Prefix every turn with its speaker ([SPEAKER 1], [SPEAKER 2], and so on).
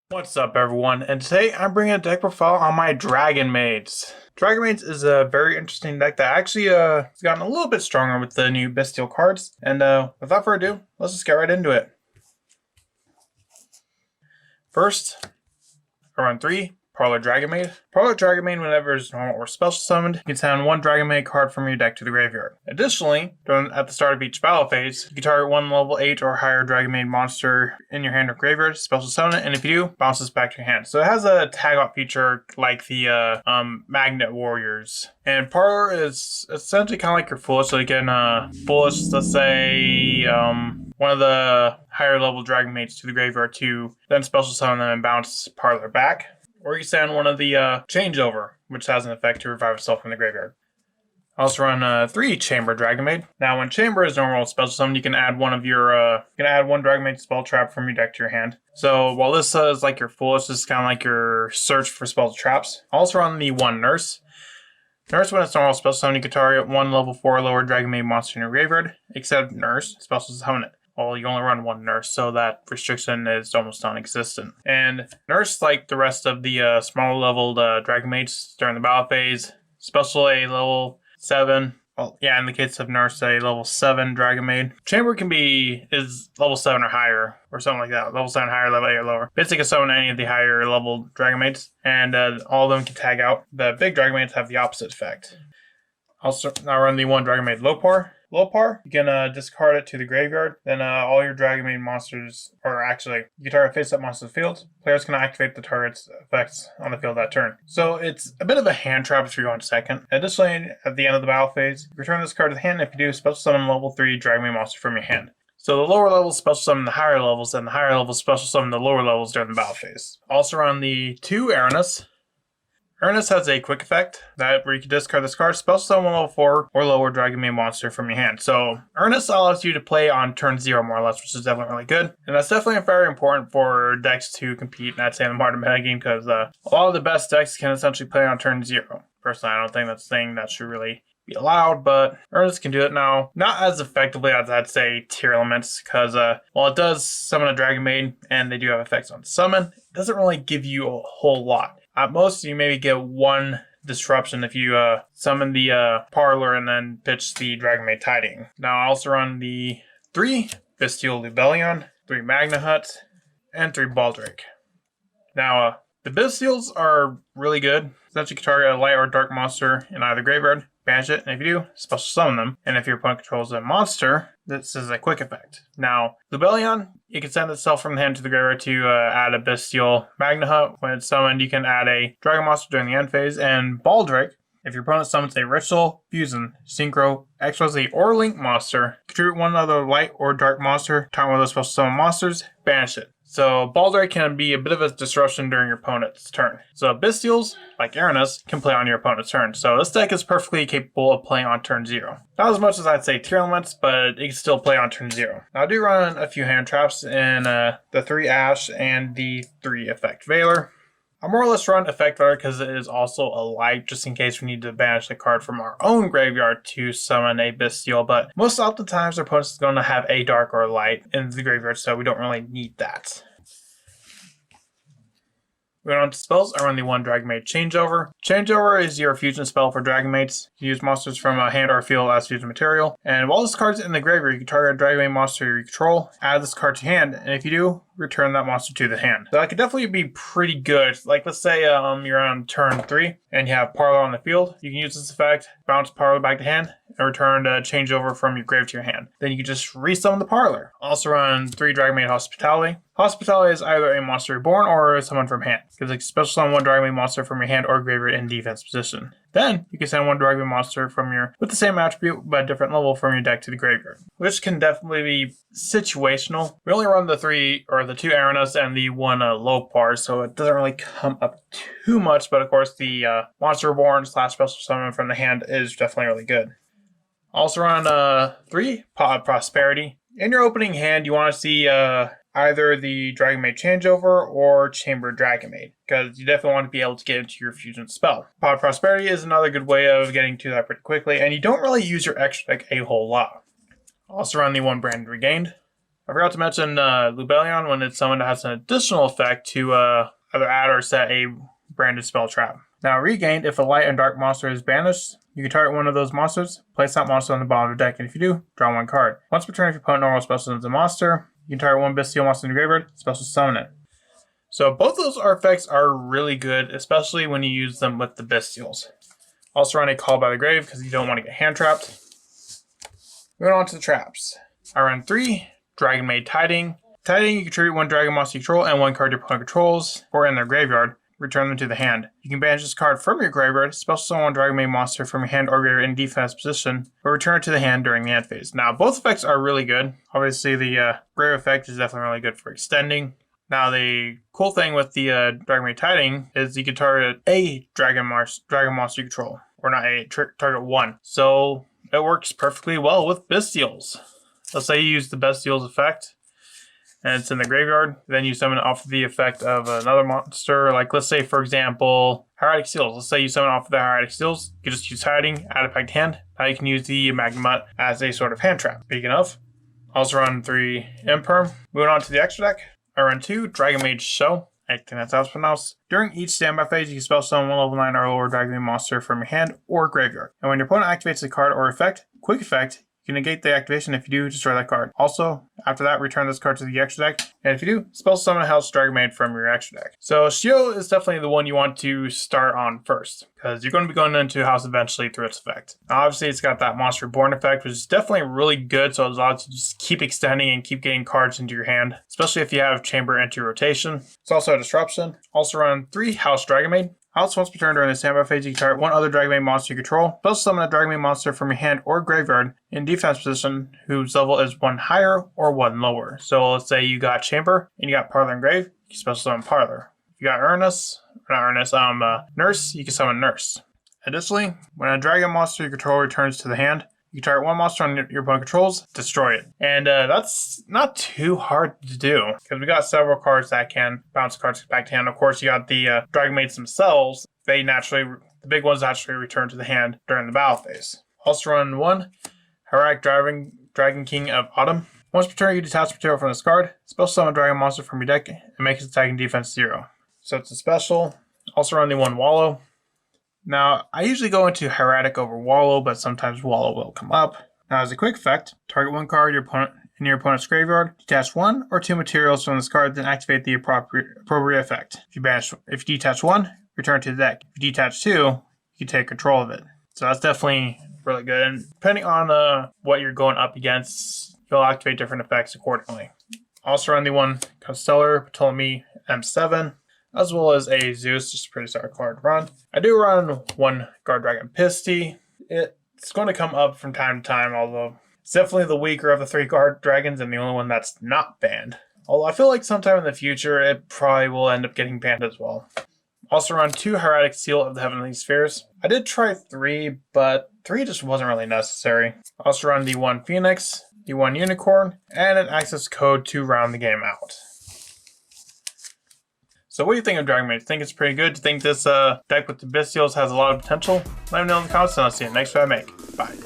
[SPEAKER 1] What's up, everyone? And today I'm bringing a deck profile on my Dragonmaids. Dragonmaids is a very interesting deck that actually has gotten a little bit stronger with the new Bystial cards. And without further ado, let's just get right into it. First, I run 3 Parlor Dragonmaid. Parlor Dragonmaid, whenever it's normal or special summoned, you can send 1 Dragonmaid card from your deck to the graveyard. Additionally, at the start of each battle phase, you can target 1 level 8 or higher Dragonmaid monster in your hand or graveyard, special summon it, and if you do, bounces back to your hand. So it has a tag out feature like the Magnet Warriors. And Parlor is essentially kind of like your Foolish, so you can Foolish, let's say, one of the higher level Dragonmaids to the graveyard to then special summon them and bounce Parlor back. Or you can send one of the Changeover, which has an effect to revive itself from the graveyard. I also run 3 Chamber Dragonmaid. Now, when Chamber is normal special summon, you can add one of your one Dragonmaid spell trap from your deck to your hand. So while this is like your Foolish, this is kind of like your search for spell traps. I also run the 1 Nurse. Nurse, when it's normal special summon, you can target 1 level 4 or lower Dragonmaid monster in your graveyard, except Nurse, special summon it. Well, you only run 1 Nurse, so that restriction is almost non-existent. And Nurse, like the rest of the smaller leveled Dragonmaids during the battle phase, special a level 7. Well, yeah, in the case of Nurse, a level 7 Dragonmaid. Chamber is level 7 or higher, or something like that. Level 7 higher, level 8 or lower. Basically, can summon any of the higher level Dragonmaids, and all of them can tag out. The big Dragonmaids have the opposite effect. Also, I run the 1 Dragonmaid Lopar. Lopar, you can discard it to the graveyard. Then all your Dragonmaid monsters, or actually, you can target face-up monsters in the field. Players can activate the target's effects on the field that turn. So it's a bit of a hand trap if you're going second. Additionally, at the end of the battle phase, return this card to the hand. If you do, special summon level 3 Dragonmaid monster from your hand. So the lower levels special summon the higher levels, and the higher levels special summon the lower levels during the battle phase. Also run the 2 Aranis. Aranis has a quick effect where you can discard this card, special summon level 4 or lower Dragonmaid monster from your hand. So Aranis allows you to play on turn 0 more or less, which is definitely really good. And that's definitely very important for decks to compete in that same modern metagame because a lot of the best decks can essentially play on turn 0. Personally, I don't think that's a thing that should really be allowed, but Aranis can do it now. Not as effectively as I'd say tier elements, because while it does summon a Dragonmaid and they do have effects on summon, it doesn't really give you a whole lot. At most, you maybe get 1 disruption if you summon the Parlor and then pitch the Dragonmaid Tiding. Now, I also run the 3 Bystial Lubellion, 3 Magna Hut, and 3 Baldrake. Now, the Bystials are really good. Essentially, you can target a light or dark monster in either graveyard, banish it, and if you do, special summon them. And if your opponent controls a monster, this is a quick effect. Now, Lubellion, you can send itself from the hand to the graveyard to add a Bystial Magna Hut. When it's summoned, you can add a Dragon Monster during the end phase. And Baldrake, if your opponent summons a Ritual, Fusion, Synchro, XYZ, or Link monster, contribute 1 other light or dark monster, target one of those special summon monsters, banish it. So Baldrake can be a bit of a disruption during your opponent's turn. So Bystials, like Aranis, can play on your opponent's turn. So this deck is perfectly capable of playing on turn 0. Not as much as I'd say tier elements, but it can still play on turn 0. Now I do run a few hand traps in the 3 Ash and the 3 Effect Veiler. I more or less run Effect Veiler because it is also a light, just in case we need to banish the card from our own graveyard to summon a Bystial, but most oftentimes our opponent is going to have a dark or a light in the graveyard, so we don't really need that. Moving on to spells, I run the 1 Dragonmaid Changeover. Changeover is your fusion spell for Dragonmaids. You use monsters from a hand or field as fusion material. And while this card's in the graveyard, you can target a Dragonmaid monster you control, add this card to hand, and if you do, return that monster to the hand. So that could definitely be pretty good. Like, let's say you're on turn 3 and you have Parlor on the field. You can use this effect, bounce Parlor back to hand, and return the Changeover from your grave to your hand. Then you can just resummon the Parlor. Also run 3 Dragonmaid Hospitality. Hospitality is either a monster reborn or someone from hand. Because you can special summon 1 Dragonmaid monster from your hand or graveyard in defense position. Then you can send 1 Dragonmaid monster with the same attribute but a different level from your deck to the graveyard, which can definitely be situational. We only run the 2 Aranis and the 1 Lopar, so it doesn't really come up too much. But of course, the monster reborn / special summon from the hand is definitely really good. Also run 3 Prosperity. In your opening hand, you want to see either the Dragonmaid Changeover or Chamber Dragonmaid, because you definitely want to be able to get into your fusion spell. Pot of Prosperity is another good way of getting to that pretty quickly, and you don't really use your extra deck a whole lot. Also run the 1 Brand Regained. I forgot to mention Lubellion when it's someone that has an additional effect to either add or set a branded spell trap. Now regained, if a light and dark monster is banished, you can target one of those monsters, place that monster on the bottom of the deck, and if you do, draw one card. Once per turn, if your opponent normal special summons a monster, you can target one Bystial monster in the graveyard, special summon it. So both those effects are really good, especially when you use them with the Bystials. Also run a Call by the Grave because you don't want to get hand trapped. Moving on to the traps. I run 3 Dragonmaid Tiding. Tiding, you contribute 1 Dragon monster you control and 1 card your opponent controls, or in their graveyard. Return them to the hand. You can banish this card from your graveyard, special summon 1 Dragonmaid monster from your hand or graveyard in defense position, or return it to the hand during the end phase. Now, both effects are really good. Obviously, the grave effect is definitely really good for extending. Now, the cool thing with the Dragonmaid Tiding is you can target a Dragon monster you control, or not a, target 1. So, it works perfectly well with Bystials. Let's say you use the Bystials effect, and it's in the graveyard, then you summon it off of the effect of another monster. Like, let's say, for example, Hieratic Seals. Let's say you summon off of the Hieratic Seals. You can just use Hiding, add it back to hand. Now you can use the Magnemite as a sort of hand trap. Speaking of, also run 3 Imperm. Moving on to the extra deck, I run 2 Dragonmaid Show. I think that's how it's pronounced. During each standby phase, you can spell summon 1 level 9 or lower Dragonmaid monster from your hand or graveyard. And when your opponent activates a card or effect, quick effect, you can negate the activation. If you do, destroy that card. Also, after that, return this card to the extra deck. And if you do, spell summon a House Dragonmaid from your extra deck. So Shio is definitely the one you want to start on first, because you're going to be going into House eventually through its effect. Now, obviously, it's got that Monster Reborn effect, which is definitely really good, so it allows you to just keep extending and keep getting cards into your hand, especially if you have Chamber into your rotation. It's also a Disruption. Also run 3 House Dragonmaid. House, once per turn during the standby phase, you can target 1 other Dragonmaid monster you control. Special summon a Dragonmaid monster from your hand or graveyard in defense position whose level is 1 higher or 1 lower. So let's say you got Chamber and you got Parlor and Grave, you can special summon Parlor. If you got Nurse, you can summon Nurse. Additionally, when a Dragon monster you control returns to the hand, you target 1 monster on your opponent controls, destroy it. And that's not too hard to do, because we got several cards that can bounce cards back to hand. Of course, you got the Dragonmaids themselves. The big ones naturally return to the hand during the battle phase. Also run 1 Hieratic Dragon King of Autumn. Once per turn, you detach material from this card, special summon a Dragon monster from your deck, and make its attack and defense 0. So it's a special. Also run the 1 Wallow. Now, I usually go into Hieratic over Wallow, but sometimes Wallow will come up. Now, as a quick effect, target 1 card in your opponent's graveyard, detach 1 or 2 materials from this card, then activate the appropriate effect. If you detach 1, return to the deck. If you detach 2, you can take control of it. So that's definitely really good. And depending on what you're going up against, you'll activate different effects accordingly. Also run the 1 Constellar Ptolemy M7. As well as a Zeus, just a pretty solid card run. I do run 1 Guard Dragon Pisty. It's going to come up from time to time, although it's definitely the weaker of the 3 Guard Dragons and the only one that's not banned. Although I feel like sometime in the future, it probably will end up getting banned as well. Also run 2 Hieratic Seal of the Heavenly Spheres. I did try 3, but 3 just wasn't really necessary. Also run the 1 Phoenix, the 1 Unicorn, and an access code to round the game out. So what do you think of Dragonmaid? Do you think it's pretty good? Do you think this deck with the Bystials has a lot of potential? Let me know in the comments and I'll see you next time I make. Bye.